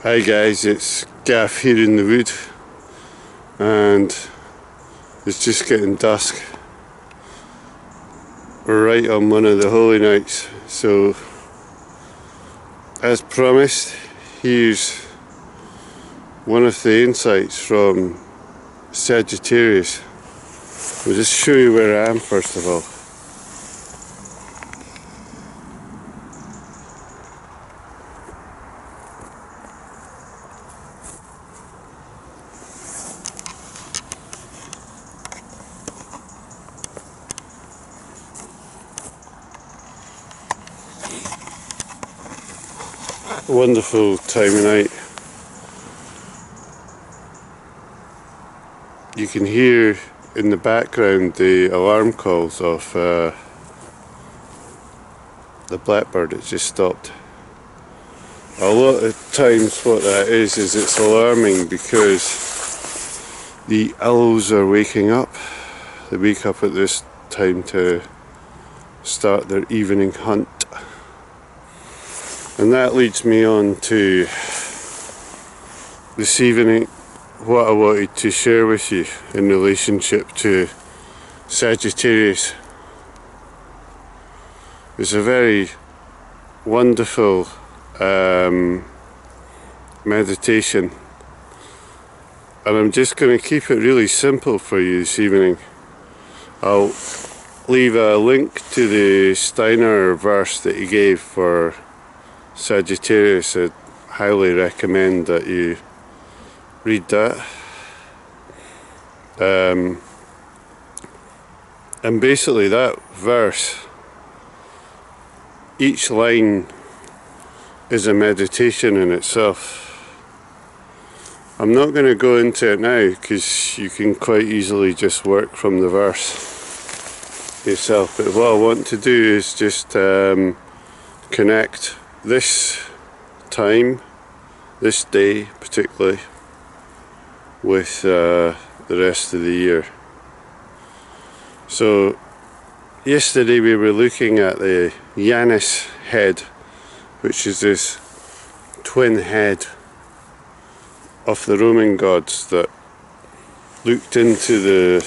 Hi guys, it's Gaff here in the wood, and it's just getting dusk. We're right on one of the holy nights, so as promised, here's one of the insights from Sagittarius. I'll just show you where I am first of all. Wonderful time of night. You can hear in the background the alarm calls of the blackbird. It's just stopped. A lot of times what that is it's alarming because the owls are waking up. They wake up at this time to start their evening hunt. And that leads me on to this evening what I wanted to share with you in relationship to Sagittarius. It's a very wonderful meditation, and I'm just going to keep it really simple for you this evening. I'll leave a link to the Steiner verse that he gave for Sagittarius. I highly recommend that you read that. And basically that verse, each line is a meditation in itself. I'm not going to go into it now because you can quite easily just work from the verse yourself, but what I want to do is just connect this time, this day particularly, with the rest of the year. So yesterday we were looking at the Janus head, which is this twin head of the Roman gods that looked into the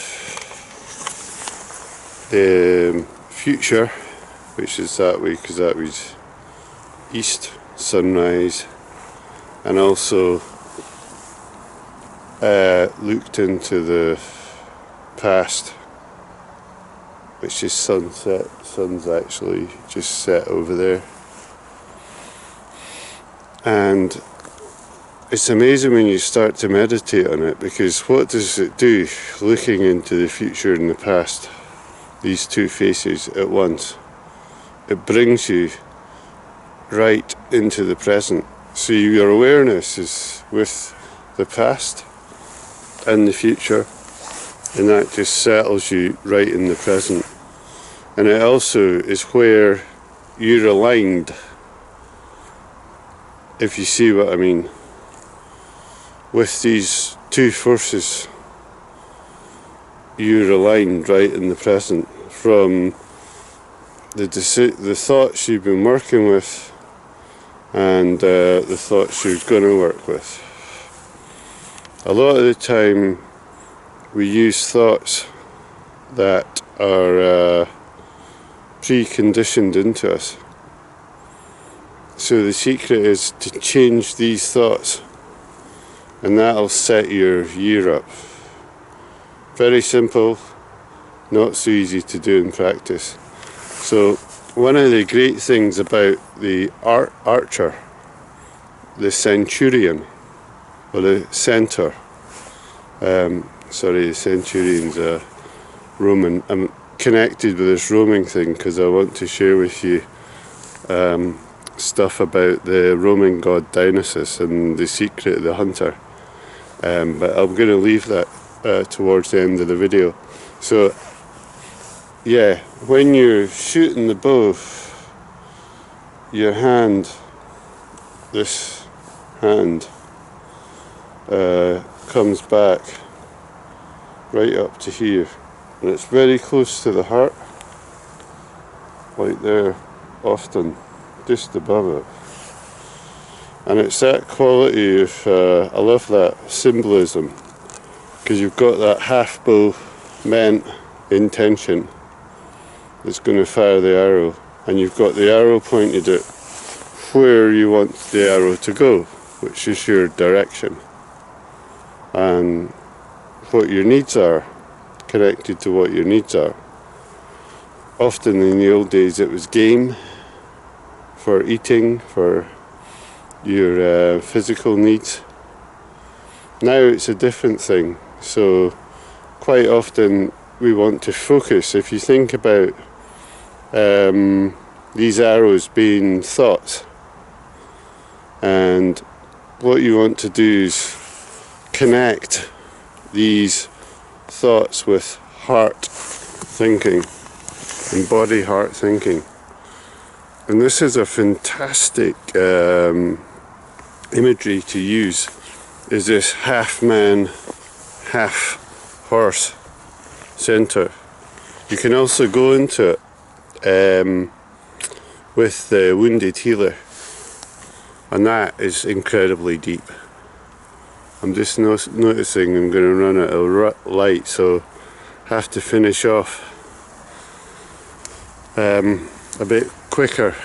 future, which is that way because that was east sunrise, and also looked into the past, which is sunset. Sun's actually just set over there. And it's amazing when you start to meditate on it, because what does it do, looking into the future and the past, these two faces at once? It brings you right into the present. So your awareness is with the past and the future, and that just settles you right in the present. And it also is where you're aligned, if you see what I mean, with these two forces. You're aligned right in the present from the thoughts you've been working with and the thoughts you're going to work with. A lot of the time we use thoughts that are preconditioned into us. So the secret is to change these thoughts, and that'll set your year up. Very simple, not so easy to do in practice. So one of the great things about the archer, the centurion, or the centaur, the centurion's a Roman. I'm connected with this Roman thing because I want to share with you stuff about the Roman god Dionysus and the secret of the hunter. But I'm going to leave that towards the end of the video. So yeah, when you're shooting the bow, your hand, this hand, comes back right up to here, and it's very close to the heart, like there, often just above it. And it's that quality of, I love that symbolism, because you've got that half bow meant intention that's going to fire the arrow, and you've got the arrow pointed at where you want the arrow to go, which is your direction, and what your needs are, connected to what your needs are. Often in the old days it was game, for eating, for your physical needs. Now it's a different thing. So quite often we want to focus. If you think about these arrows being thoughts, and what you want to do is connect these thoughts with heart thinking and body heart thinking. And this is a fantastic imagery to use, is this half man, half horse center. You can also go into it with the wounded healer, and that is incredibly deep. I'm just noticing I'm going to run out of light, so have to finish off a bit quicker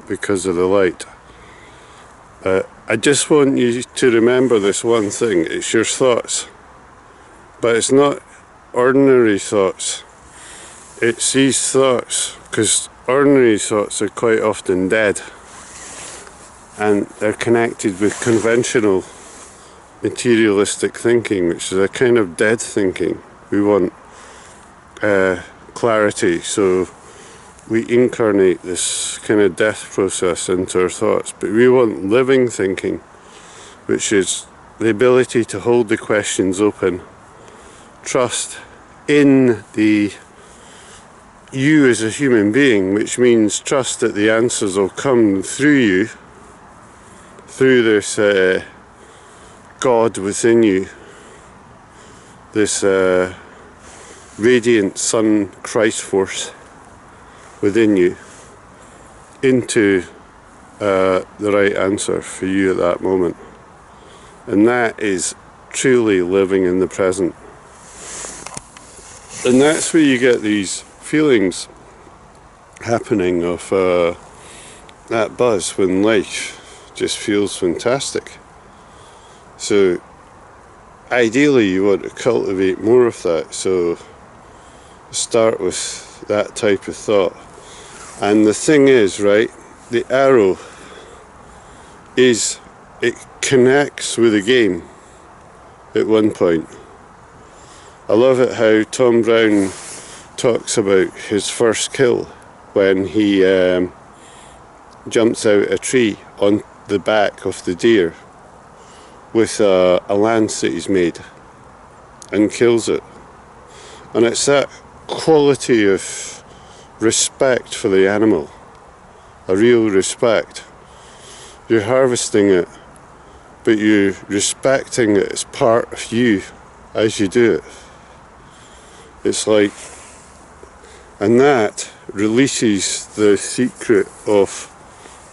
because of the light. I just want you to remember this one thing: it's your thoughts, but it's not ordinary thoughts. It's these thoughts, because ordinary thoughts are quite often dead, and they're connected with conventional materialistic thinking, which is a kind of dead thinking. We want clarity, so we incarnate this kind of death process into our thoughts. But we want living thinking, which is the ability to hold the questions open, trust in the you as a human being, which means trust that the answers will come through you, through this God within you, this radiant sun Christ force within you, into the right answer for you at that moment. And that is truly living in the present. And that's where you get these feelings happening of that buzz when life just feels fantastic. So ideally you want to cultivate more of that, so start with that type of thought. And the thing is, right, the arrow is, it connects with the game at one point. I love it how Tom Brown talks about his first kill when he jumps out a tree on the back of the deer with a lance that he's made and kills it. And it's that quality of respect for the animal, a real respect. You're harvesting it, but you're respecting it as part of you as you do it. It's like, and that releases the secret of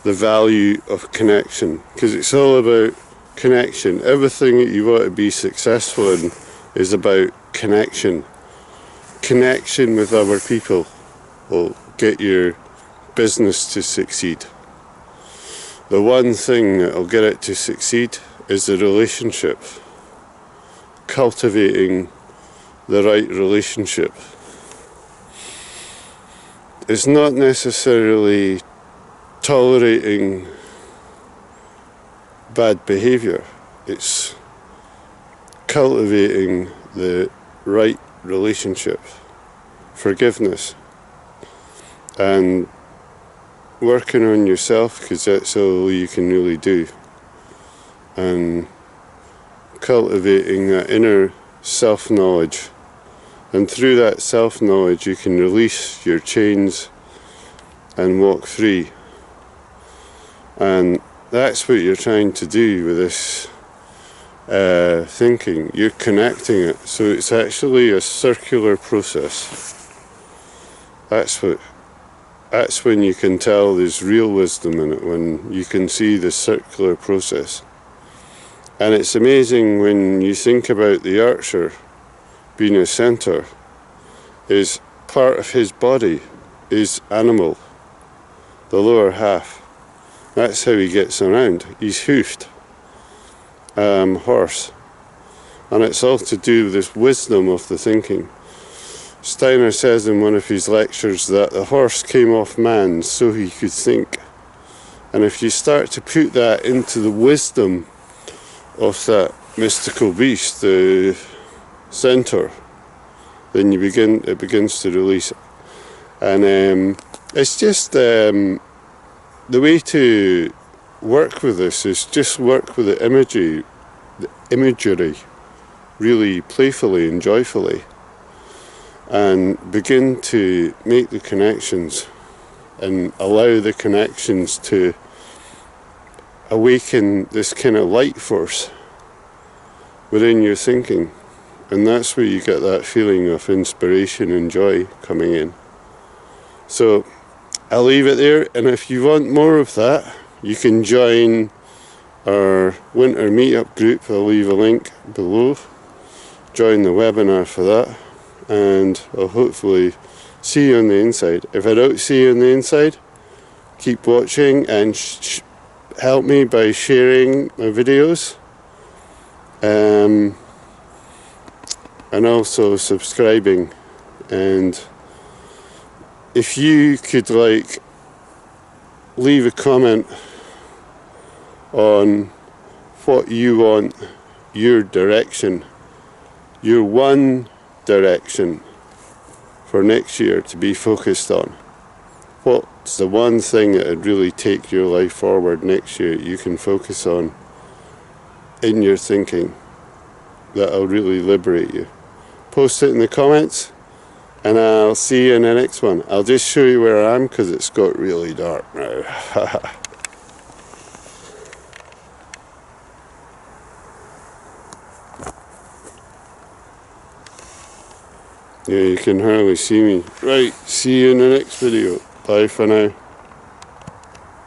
the value of connection, because it's all about connection. Everything that you want to be successful in is about connection. Connection with other people will get your business to succeed. The one thing that will get it to succeed is the relationship. Cultivating the right relationship. It's not necessarily tolerating bad behaviour. It's cultivating the right relationship, forgiveness, and working on yourself, because that's all you can really do, and cultivating that inner self-knowledge. And through that self-knowledge you can release your chains and walk free. And that's what you're trying to do with this thinking. You're connecting it, so it's actually a circular process. That's what that's when you can tell there's real wisdom in it, when you can see the circular process. And it's amazing when you think about the archer being a centaur, is part of his body is animal, the lower half. That's how he gets around. He's hoofed horse. And it's all to do with this wisdom of the thinking. Steiner says in one of his lectures that the horse came off man so he could think. And if you start to put that into the wisdom of that mystical beast, the centaur, then it begins to release it. And it's just the way to work with this is just work with the imagery really playfully and joyfully, and begin to make the connections and allow the connections to awaken this kind of light force within your thinking. And that's where you get that feeling of inspiration and joy coming in. So I'll leave it there, and if you want more of that, you can join our winter meetup group. I'll leave a link below. Join the webinar for that, and I'll hopefully see you on the inside. If I don't see you on the inside, keep watching and help me by sharing my videos, and also subscribing. And if you could leave a comment on what you want your direction, your one direction for next year to be focused on. What's the one thing that would really take your life forward next year you can focus on in your thinking that'll really liberate you? Post it in the comments, and I'll see you in the next one. I'll just show you where I am because it's got really dark now. Yeah, you can hardly see me. Right, see you in the next video. Bye for now.